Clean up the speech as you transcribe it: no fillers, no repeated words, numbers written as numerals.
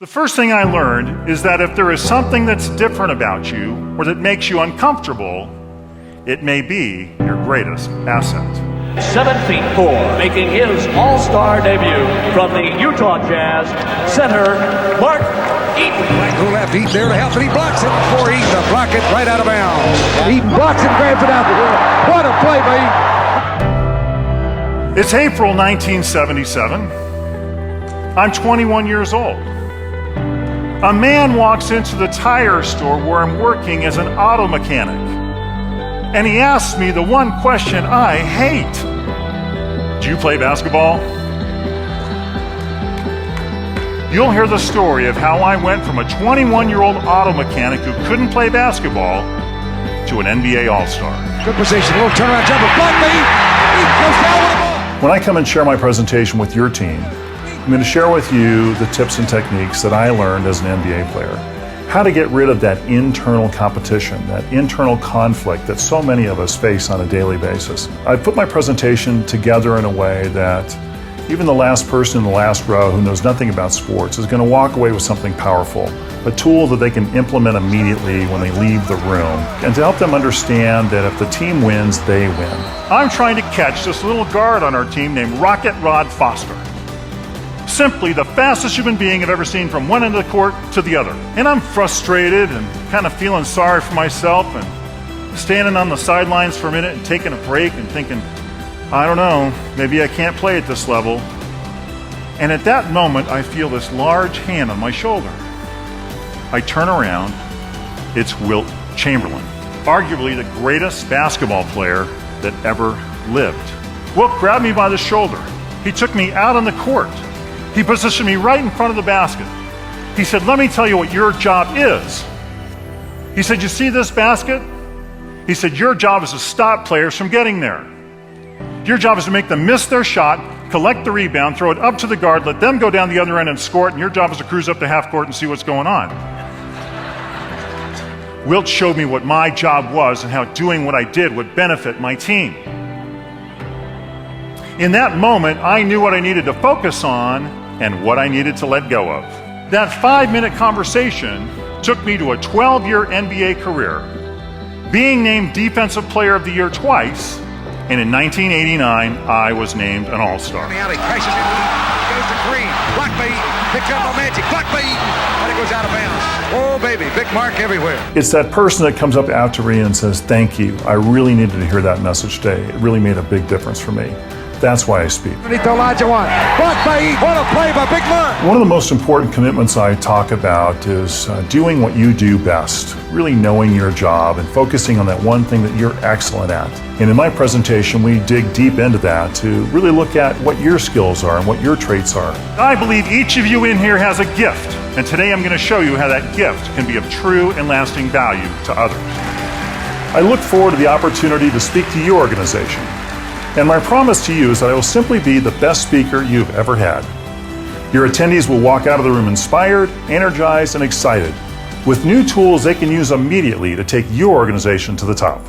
The first thing I learned is that if there is something that's different about you or that makes you uncomfortable, it may be your greatest asset. 7'4", making his all-star debut from the Utah Jazz, center Mark Eaton. Right to left, Eaton there to help, and he blocks it for Eaton to block it right out of bounds. Eaton blocks it, grabs it out the hill. What a play by Eaton. It's April 1977. I'm 21 years old. A man walks into the tire store where I'm working as an auto mechanic, and he asks me the one question I hate. Do you play basketball? You'll hear the story of how I went from a 21-year-old auto mechanic who couldn't play basketball to an NBA All-Star. Good position, little turnaround jumper, block by Eaton. Eaton goes down with the ball. When I come and share my presentation with your team, I'm going to share with you the tips and techniques that I learned as an NBA player. How to get rid of that internal competition, that internal conflict that so many of us face on a daily basis. I've put my presentation together in a way that even the last person in the last row who knows nothing about sports is going to walk away with something powerful, a tool that they can implement immediately when they leave the room, and to help them understand that if the team wins, they win. I'm trying to catch this little guard on our team named Rocket Rod Foster. Simply the fastest human being I've ever seen from one end of the court to the other. And I'm frustrated and kind of feeling sorry for myself and standing on the sidelines for a minute and taking a break and thinking, I don't know, maybe I can't play at this level. And at that moment, I feel this large hand on my shoulder. I turn around, it's Wilt Chamberlain, arguably the greatest basketball player that ever lived. Wilt grabbed me by the shoulder. He took me out on the court. He positioned me right in front of the basket. He said, let me tell you what your job is. He said, you see this basket? He said, your job is to stop players from getting there. Your job is to make them miss their shot, collect the rebound, throw it up to the guard, let them go down the other end and score it, and your job is to cruise up to half court and see what's going on. Wilt showed me what my job was and how doing what I did would benefit my team. In that moment, I knew what I needed to focus on and what I needed to let go of. That 5-minute conversation took me to a 12-year NBA career, being named Defensive Player of the Year twice, and in 1989, I was named an All-Star. On the alley, crashes into Eaton, goes to Green, blocked by Eaton, picked up by Magic, blocked by Eaton, and it goes out of bounds. Oh baby, big mark everywhere. It's that person that comes up after me and says, thank you, I really needed to hear that message today. It really made a big difference for me. That's why I speak. Underneath the Elijah one. Blocked by Eaton. What a play by Big Mark. One of the most important commitments I talk about is doing what you do best, really knowing your job and focusing on that one thing that you're excellent at. And in my presentation, we dig deep into that to really look at what your skills are and what your traits are. I believe each of you in here has a gift, and today I'm going to show you how that gift can be of true and lasting value to others. I look forward to the opportunity to speak to your organization. And my promise to you is that I will simply be the best speaker you've ever had. Your attendees will walk out of the room inspired, energized, and excited with new tools they can use immediately to take your organization to the top.